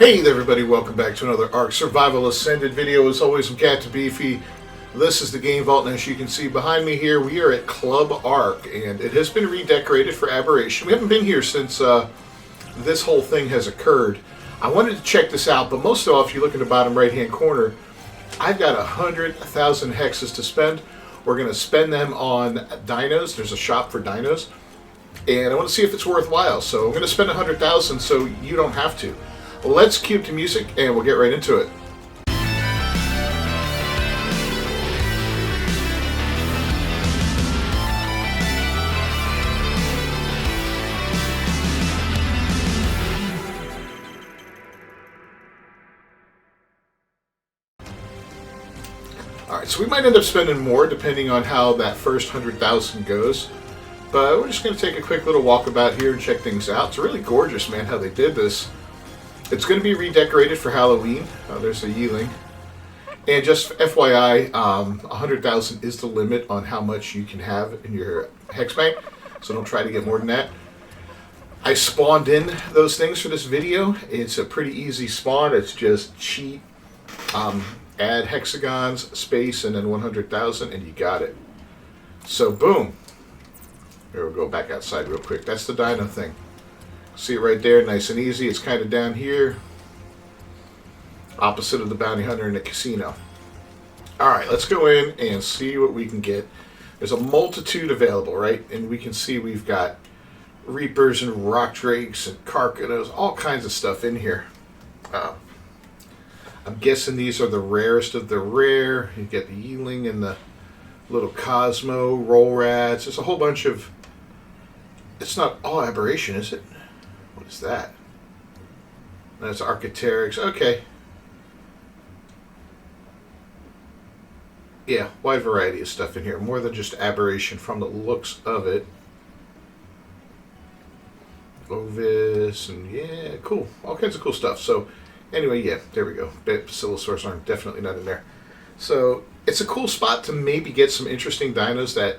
Hey there everybody, welcome back to another Ark Survival Ascended video. As always, I'm Captain Beefy. This is the Game Vault, and as you can see behind me here, we are at Club Ark, and it has been redecorated for Aberration. We haven't been here since this whole thing has occurred. I wanted to check this out, but most of all, if you look in the bottom right-hand corner, I've got 100,000 hexes to spend. We're going to spend them on dinos. There's a shop for dinos, and I want to see if it's worthwhile. So I'm going to spend 100,000 so you don't have to. Let's cue up the music and we'll get right into it. Alright, so we might end up spending more depending on how that first 100,000 goes. But we're just going to take a quick little walkabout here and check things out. It's really gorgeous, man, how they did this. It's going to be redecorated for Halloween. There's a yearling. And just FYI, 100,000 is the limit on how much you can have in your hex bank. So don't try to get more than that. I spawned in those things for this video. It's a pretty easy spawn. It's just cheat, add hexagons, space, and then 100,000, and you got it. So boom. Here, we'll go back outside real quick. That's the dino thing. See it right there, nice and easy. It's kind of down here, opposite of the bounty hunter in the casino. Alright, let's go in and see what we can get. There's a multitude available, right? And we can see we've got reapers and rock drakes and carcanos, all kinds of stuff in here. I'm guessing these are the rarest of the rare. You get the yearling and the little Cosmo, roll rats. There's a whole bunch of... It's not all aberration, is it? What is that? That's Archaeopteryx. Okay. Yeah, wide variety of stuff in here. More than just aberration from the looks of it. Ovis and yeah, cool. All kinds of cool stuff. So anyway, yeah, there we go. Basilosaurus aren't definitely not in there. So it's a cool spot to maybe get some interesting dinos that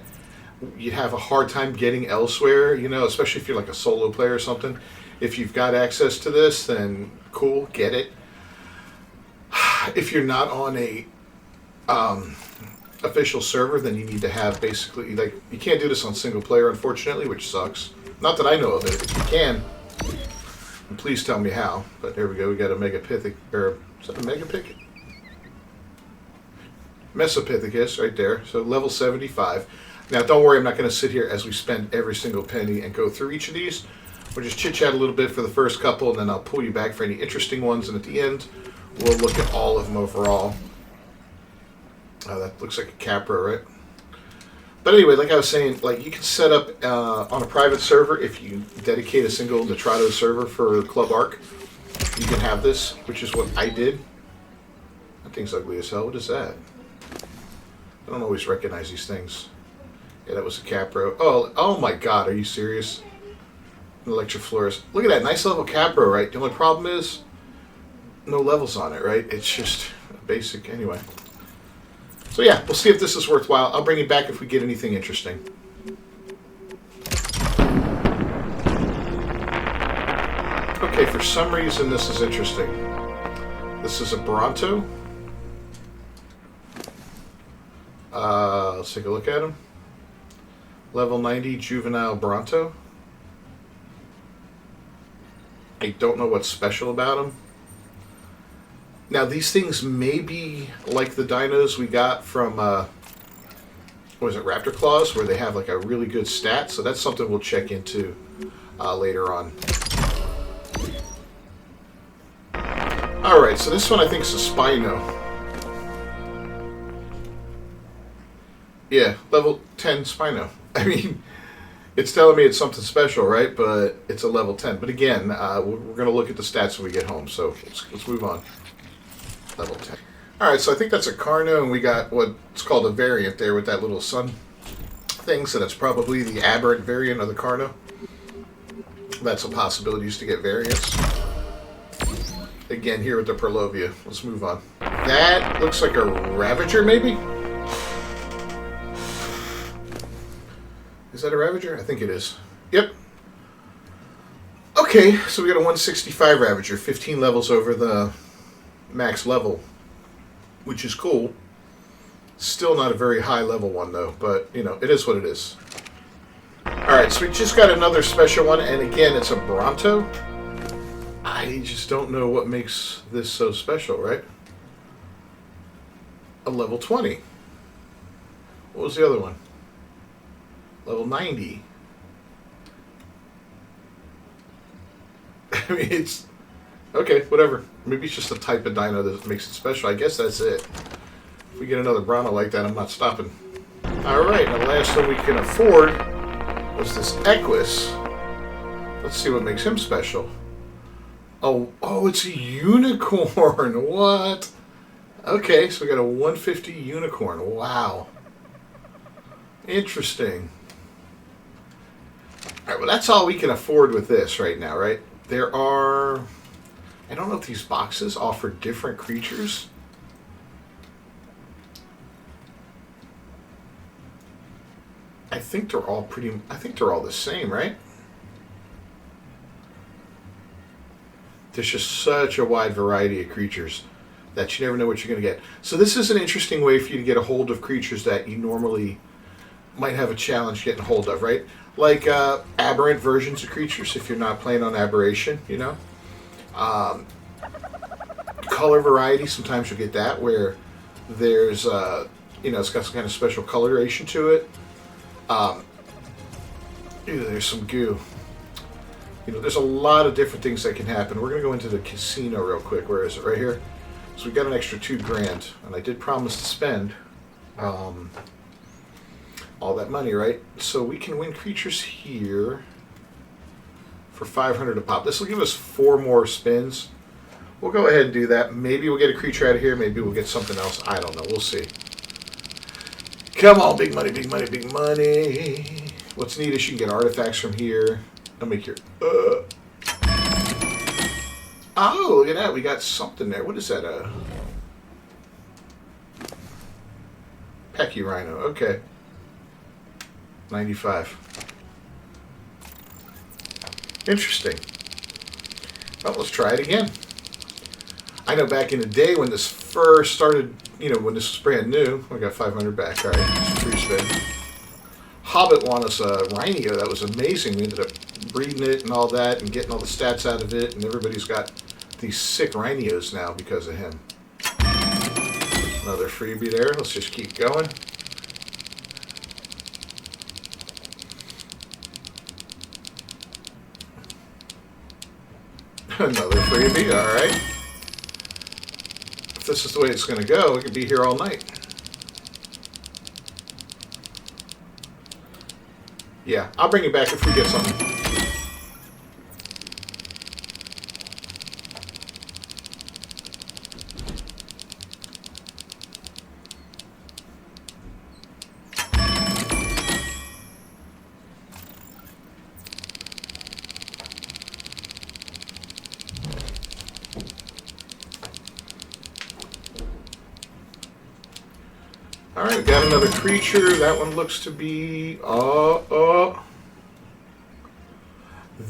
you have a hard time getting elsewhere, you know, especially if you're like a solo player or something. If you've got access to this, then cool, get it. If you're not on a official server, then you need to have basically, like, you can't do this on single player, unfortunately, which sucks. Not that I know of it. If you can, and please tell me how. But there we go. We got a megapithic, or is that a megapic? Mesopithecus right there. So level 75. Now, don't worry, I'm not going to sit here as we spend every single penny and go through each of these. We'll just chit-chat a little bit for the first couple, and then I'll pull you back for any interesting ones, and at the end, we'll look at all of them overall. That looks like a Capra, right? But anyway, like I was saying, like you can set up on a private server, if you dedicate a single Nitrado server for Club Ark, you can have this, which is what I did. That thing's ugly as hell. What is that? I don't always recognize these things. Yeah, that was a Capro. Oh my God, are you serious? An Electroflorus. Look at that, nice level Capro, right? The only problem is no levels on it, right? It's just basic anyway. So yeah, we'll see if this is worthwhile. I'll bring you back if we get anything interesting. Okay, for some reason this is interesting. This is a Bronto. Let's take a look at him. Level 90 Juvenile Bronto. I don't know what's special about them. Now, these things may be like the dinos we got from, what was it, Raptor Claws, where they have like a really good stat. So that's something we'll check into later on. Alright, so this one I think is a Spino. Yeah, level 10 Spino. I mean... It's telling me it's something special, right? But it's a level 10. But again, we're going to look at the stats when we get home. So let's move on. Level 10. Alright, so I think that's a Carno, and we got what's called a variant there with that little sun thing. So that's probably the aberrant variant of the Carno. That's a possibility to get variants. Again, here with the Perlovia. Let's move on. That looks like a Ravager, maybe? Is that a Ravager? I think it is. Yep. Okay. Okay, so we got a 165 Ravager, 15 levels over the max level, which is cool. Still not a very high level one though, but you know, it is what it is. Alright, so we just got another special one, and again, it's a Bronto. I just don't know what makes this so special, right? A level 20. What was the other one? Level 90. I mean, it's... Okay, whatever. Maybe it's just the type of dino that makes it special. I guess that's it. If we get another Bronto like that, I'm not stopping. Alright, now the last one we can afford was this Equus. Let's see what makes him special. Oh, it's a unicorn. What? Okay, so we got a 150 unicorn. Wow. Interesting. Alright, well that's all we can afford with this right now, right? There are... I don't know if these boxes offer different creatures. I think they're all the same, right? There's just such a wide variety of creatures that you never know what you're going to get. So this is an interesting way for you to get a hold of creatures that you normally might have a challenge getting a hold of, right? Like aberrant versions of creatures if you're not playing on aberration, you know? Color variety, sometimes you'll get that where there's, you know, it's got some kind of special coloration to it. There's some goo. You know, there's a lot of different things that can happen. We're going to go into the casino real quick. Where is it? Right here. So we got an extra $2,000, and I did promise to spend all that money, right? So we can win creatures here for 500 a pop. This will give us 4 more spins. We'll go ahead and do that. Maybe we'll get a creature out of here. Maybe we'll get something else. I don't know. We'll see. Come on, big money, big money, big money. What's neat is you can get artifacts from here. I'll make your... Oh, look at that. We got something there. What is that? Pecky Rhino. Okay. 95. Interesting. Well, let's try it again. I know back in the day when this first started, you know, when this was brand new, I got 500 back. All right, it's a free spin. Hobbit won us a Rhino. That was amazing. We ended up breeding it and all that and getting all the stats out of it, and everybody's got these sick Rhinos now because of him. Another freebie there. Let's just keep going. Another freebie, alright. If this is the way it's going to go, we could be here all night. Yeah, I'll bring it back if we get something. Alright, got another creature. That one looks to be...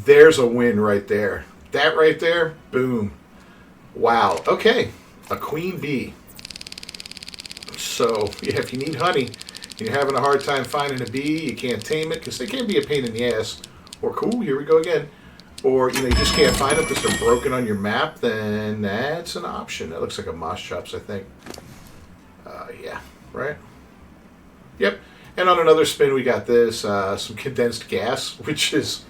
There's a win right there. That right there, boom. Wow. Okay, a queen bee. So, yeah, if you need honey, you're having a hard time finding a bee, you can't tame it, because they can be a pain in the ass. Or, cool, here we go again. Or, you know, you just can't find them because they're broken on your map, then that's an option. That looks like a Moss Chops, I think. Yeah, right? Yep. And on another spin, we got this, some condensed gas, which is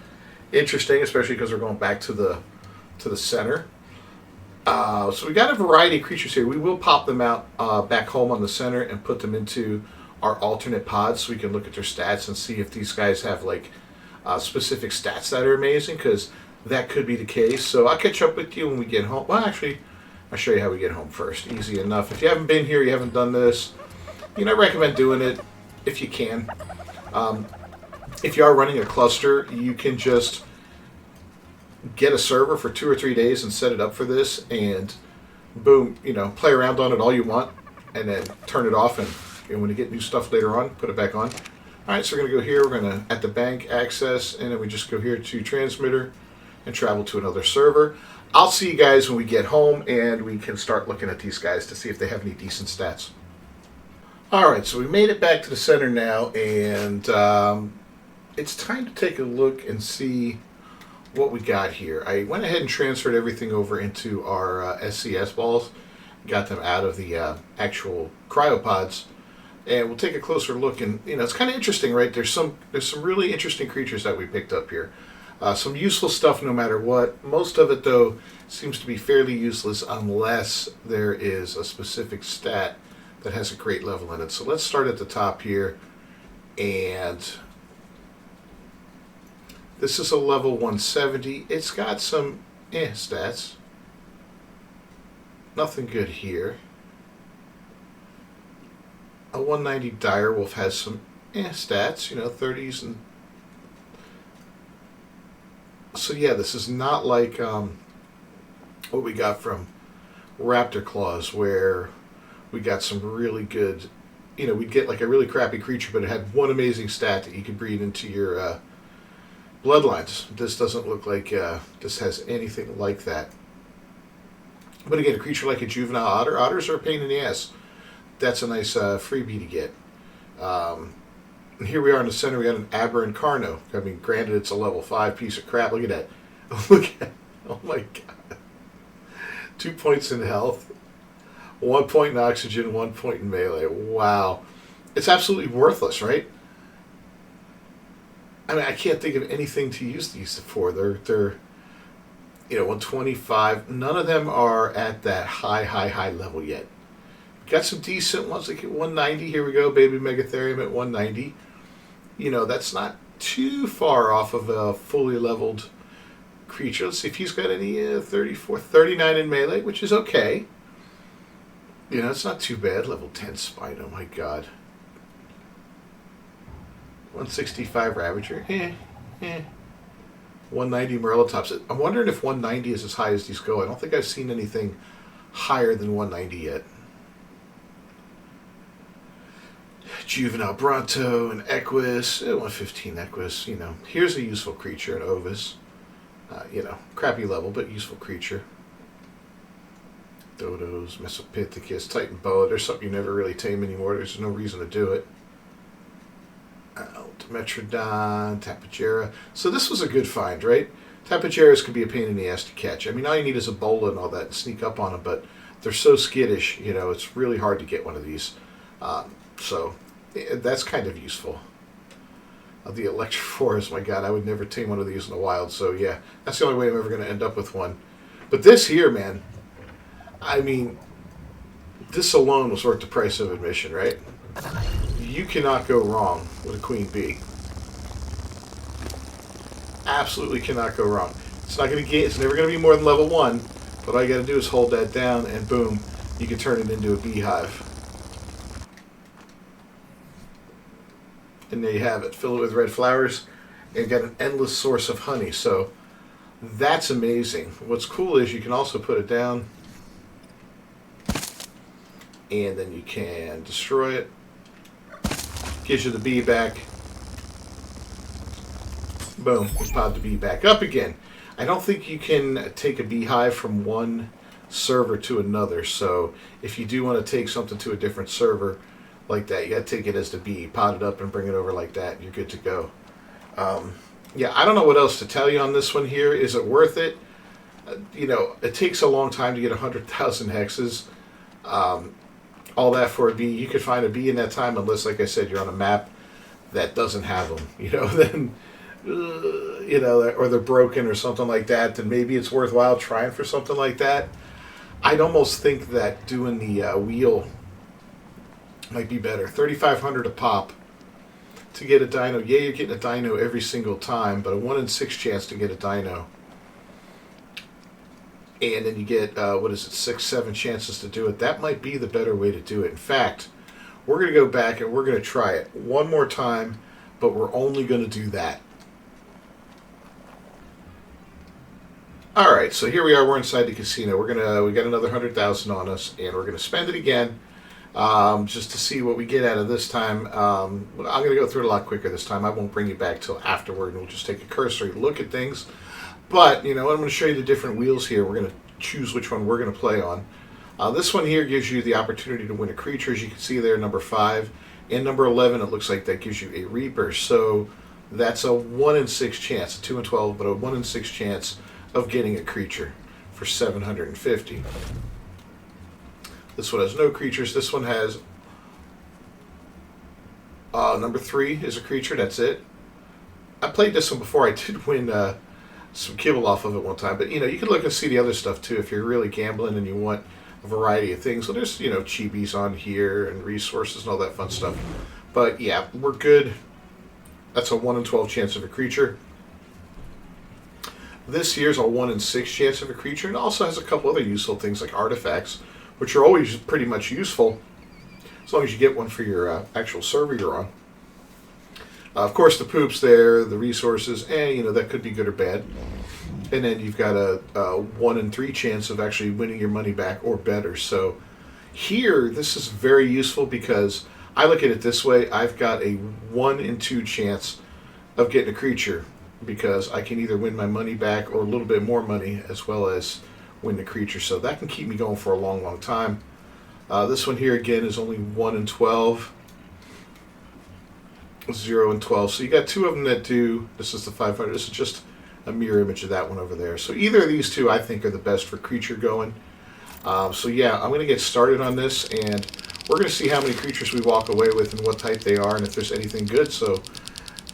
interesting, especially because we're going back to the center. So we got a variety of creatures here. We will pop them out back home on the center and put them into our alternate pods so we can look at their stats and see if these guys have like specific stats that are amazing, because that could be the case. So I'll catch up with you when we get home. Well, actually, I'll show you how we get home first. Easy enough. If you haven't been here, you haven't done this, you know, I recommend doing it if you can. If you are running a cluster, you can just get a server for 2 or 3 days and set it up for this, and boom, you know, play around on it all you want, and then turn it off, and when you get new stuff later on, put it back on. All right, so we're going to go here. We're going to, at the bank, access, and then we just go here to transmitter, and travel to another server. I'll see you guys when we get home and we can start looking at these guys to see if they have any decent stats. Alright, so we made it back to the center now, and it's time to take a look and see what we got here. I went ahead and transferred everything over into our SCS balls, got them out of the actual cryopods, and we'll take a closer look. And it's kind of interesting, right? There's some really interesting creatures that we picked up here. Some useful stuff no matter what. Most of it, though, seems to be fairly useless unless there is a specific stat that has a great level in it. So let's start at the top here, and this is a level 170. It's got some stats. Nothing good here. A 190 direwolf has some stats, 30s. And so yeah, this is not like what we got from Raptor Claws, where we got some really good, we'd get like a really crappy creature, but it had one amazing stat that you could breed into your bloodlines. This doesn't look like this has anything like that. But again, a creature like a juvenile otter. Otters are a pain in the ass. That's a nice freebie to get. And here we are in the center. We got an aberrant Carno. I mean, granted, it's a level 5 piece of crap. Look at that. Look at, oh my god. 2 points in health, 1 point in oxygen, 1 point in melee. Wow. It's absolutely worthless, right? I mean, I can't think of anything to use these for. They're 125. None of them are at that high level yet. Got some decent ones like at 190. Here we go, baby Megatherium at 190. That's not too far off of a fully leveled creature. Let's see if he's got any 34, 39 in melee, which is okay. It's not too bad. Level 10 Spine, oh my god. 165 Ravager, 190 Morellotops. I'm wondering if 190 is as high as these go. I don't think I've seen anything higher than 190 yet. Juvenile Bronto and Equus, 115 Equus. Here's a useful creature, an Ovis. Crappy level, but useful creature. Dodos, Mesopithecus, Titan Boa. There's something you never really tame anymore. There's no reason to do it. Dimetrodon, Tapejara. So this was a good find, right? Tapejaras can be a pain in the ass to catch. I mean, all you need is a bola and all that and sneak up on them, but they're so skittish, it's really hard to get one of these. So that's kind of useful. The Electrophorus, my god, I would never tame one of these in the wild, so yeah, that's the only way I'm ever going to end up with one. But this here, man, I mean, this alone was worth the price of admission, right? You cannot go wrong with a Queen Bee. Absolutely cannot go wrong. It's not going to get. It's never going to be more than level 1. But all you got to do is hold that down, and boom, you can turn it into a beehive. And there you have it. Fill it with red flowers, and get an endless source of honey. So that's amazing. What's cool is you can also put it down, and then you can destroy it. Gives you the bee back. Boom, you pop the bee back up again. I don't think you can take a beehive from one server to another, so if you do want to take something to a different server like that, you got to take it as the bee, pot it up and bring it over like that, and you're good to go. Yeah, I don't know what else to tell you on this one here. Is it worth it? It takes a long time to get 100,000 hexes. All that for a bee. You could find a bee in that time, unless, like I said, you're on a map that doesn't have them. Then, or they're broken or something like that. Then maybe it's worthwhile trying for something like that. I'd almost think that doing the wheel might be better. 3,500 a pop to get a dino. Yeah, you're getting a dino every single time, but a 1 in 6 chance to get a dino. And then you get, 6, 7 chances to do it. That might be the better way to do it. In fact, we're going to go back and we're going to try it one more time, but we're only going to do that. All right, so here we are. We're inside the casino. We got another 100,000 on us, and we're going to spend it again, just to see what we get out of this time. I'm going to go through it a lot quicker this time. I won't bring you back till afterward, and we'll just take a cursory look at things. But, you know, I'm going to show you the different wheels here. We're going to choose which one we're going to play on. This one here gives you the opportunity to win a creature. As you can see there, number 5. And number 11, it looks like that gives you a Reaper. So that's a 1 in 6 chance, a 2 in 12, but a 1 in 6 chance of getting a creature for 750. This one has no creatures. This one has number 3 is a creature. That's it. I played this one before. I did win some kibble off of it one time, but you know, you can look and see the other stuff too if you're really gambling and you want a variety of things. So there's, you know, chibis on here and resources and all that fun stuff. But yeah, we're good. That's a 1 in 12 chance of a creature. This here's a 1 in 6 chance of a creature, and also has a couple other useful things like artifacts, which are always pretty much useful as long as you get one for your actual server you're on. Of course, the poops there, the resources, and you know, that could be good or bad. And then you've got a 1 in 3 chance of actually winning your money back or better. So here, this is very useful because I look at it this way. I've got a 1 in 2 chance of getting a creature because I can either win my money back or a little bit more money as well as win the creature. So that can keep me going for a long, long time. This one here, again, is only 1 in 12. 0 and 12. So you got 2 of them that do. This is the 500. This is just a mirror image of that one over there. So either of these two I think are the best for creature going. So yeah, I'm going to get started on this, and we're going to see how many creatures we walk away with and what type they are and if there's anything good. So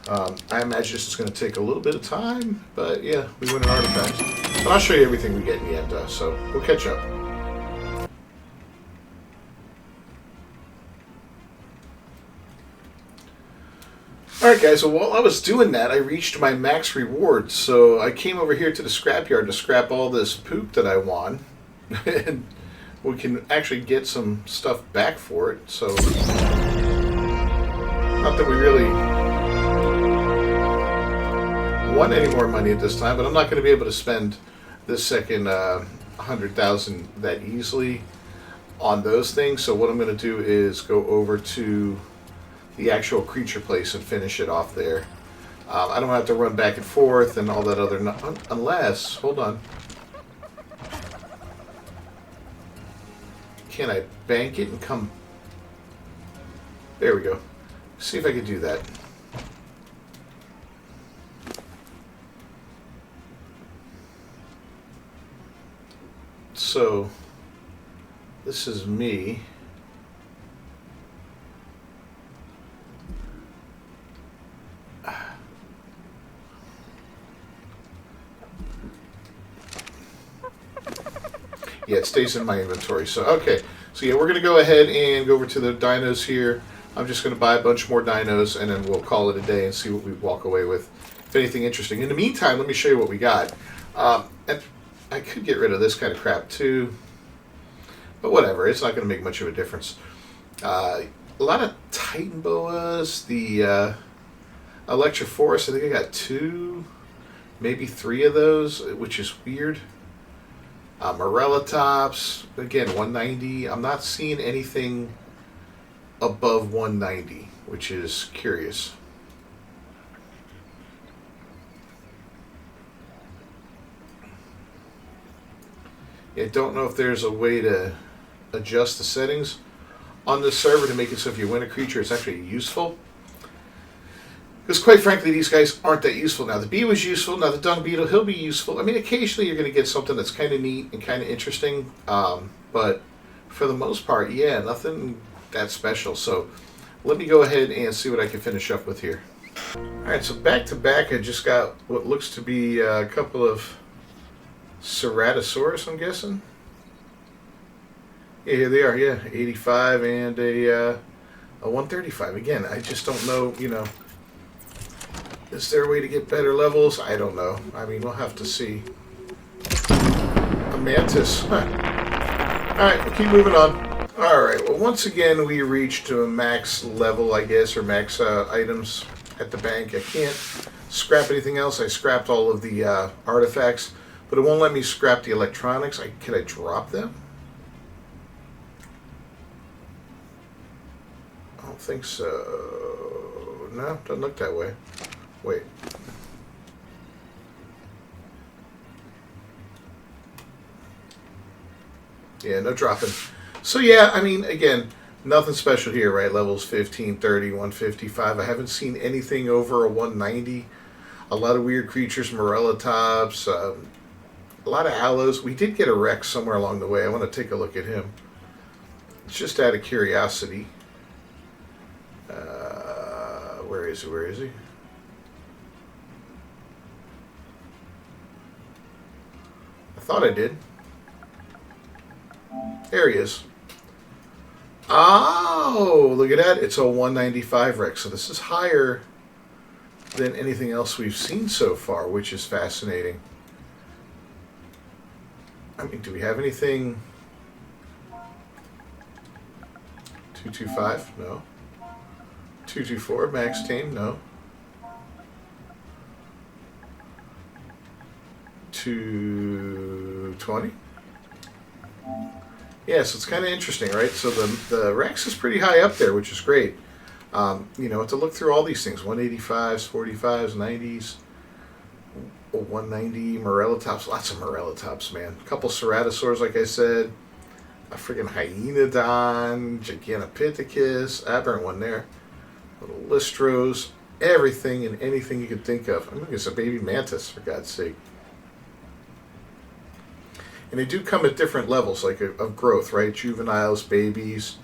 I imagine this is going to take a little bit of time, but yeah, we win an artifact. But I'll show you everything we get in the end, so we'll catch up. Alright guys, so while I was doing that, I reached my max reward. So I came over here to the scrapyard to scrap all this poop that I won. And we can actually get some stuff back for it. So, not that we really want any more money at this time, but I'm not going to be able to spend this second 100,000 that easily on those things. So what I'm going to do is go over to the actual creature place and finish it off there. I don't have to run back and forth and all that other unless, hold on. Can I bank it and come? There we go. See if I can do that. So this is me. Yeah, it stays in my inventory. So, okay. So, yeah, we're going to go ahead and go over to the dinos here. I'm just going to buy a bunch more dinos, and then we'll call it a day and see what we walk away with. If anything interesting. In the meantime, let me show you what we got. And I could get rid of this kind of crap, too. But whatever. It's not going to make much of a difference. A lot of Titan boas. The Electrophorus, I think I got 2, maybe 3 of those, which is weird. Morella tops, again, 190. I'm not seeing anything above 190, which is curious. I don't know if there's a way to adjust the settings on this server to make it so if you win a creature, it's actually useful. Because quite frankly, these guys aren't that useful now. The bee was useful. Now the dung beetle, he'll be useful. I mean, occasionally you're going to get something that's kind of neat and kind of interesting. But for the most part, yeah, nothing that special. So let me go ahead and see what I can finish up with here. All right, so back to back, I just got what looks to be a couple of Ceratosaurus, I'm guessing. Yeah, here they are. Yeah, 85 and a 135. Again, I just don't know, you know. Is there a way to get better levels? I don't know. I mean, we'll have to see. A mantis. Huh. Alright, we'll keep moving on. Alright, well, once again, we reached a max level, I guess, or max items at the bank. I can't scrap anything else. I scrapped all of the artifacts, but it won't let me scrap the electronics. Can I drop them? I don't think so. No, doesn't look that way. Wait. Yeah, no dropping. So yeah, I mean, again, nothing special here, right? Levels 15, 30, 155. I haven't seen anything over a 190. A lot of weird creatures, Morella tops, a lot of aloes. We did get a Rex somewhere along the way. I want to take a look at him. It's just out of curiosity. Where is he? Where is he? I thought I did. There he is. Oh, look at that. It's a 195 Rex. So this is higher than anything else we've seen so far, which is fascinating. I mean, do we have anything? 225? No. 224 max tame? No. 220? Yeah, so it's kind of interesting, right? So the Rex is pretty high up there, which is great. You know, to look through all these things, 185s, 45s, 90s, 190, Morella tops, lots of Morella tops, man. A couple Ceratosaurs, like I said, a friggin' Hyenodon, Gigantopithecus, aberrant one there, little Listros, everything and anything you could think of. I mean, it's a baby mantis, for God's sake. And they do come at different levels, like of growth, right? Juveniles, babies.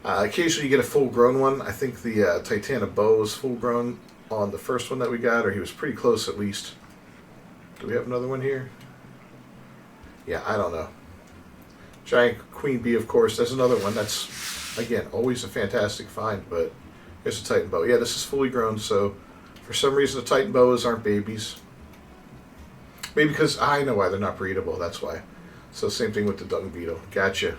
Occasionally you get a full-grown one. I think the Titanoboa was full-grown on the first one that we got, or he was pretty close at least. Do we have another one here? Yeah, I don't know. Giant Queen Bee, of course. There's another one. That's, again, always a fantastic find, but here's a Titanboa. Yeah, this is fully grown, so for some reason the Titanboas aren't babies. Maybe because I know why they're not breedable, that's why. So same thing with the dung beetle. Gotcha.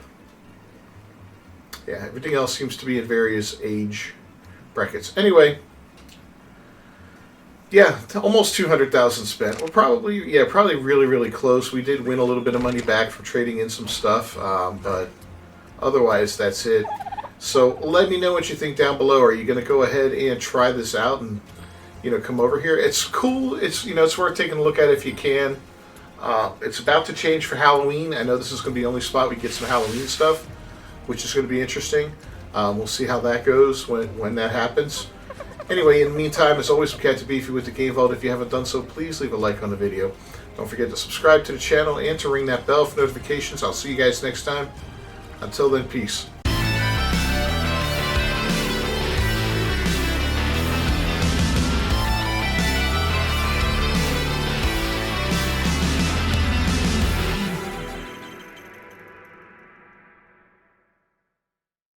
Yeah, everything else seems to be in various age brackets. Anyway, yeah, almost 200,000 spent. We're probably really, really close. We did win a little bit of money back for trading in some stuff, but otherwise that's it. So let me know what you think down below. Are you going to go ahead and try this out and, you know, come over here? It's cool. It's, you know, it's worth taking a look at if you can. It's about to change for Halloween. I know this is going to be the only spot we get some Halloween stuff, which is going to be interesting. We'll see how that goes when that happens. Anyway, in the meantime, as always, we'll catch you beefy with the Game Vault. If you haven't done so, please leave a like on the video. Don't forget to subscribe to the channel and to ring that bell for notifications. I'll see you guys next time. Until then, peace.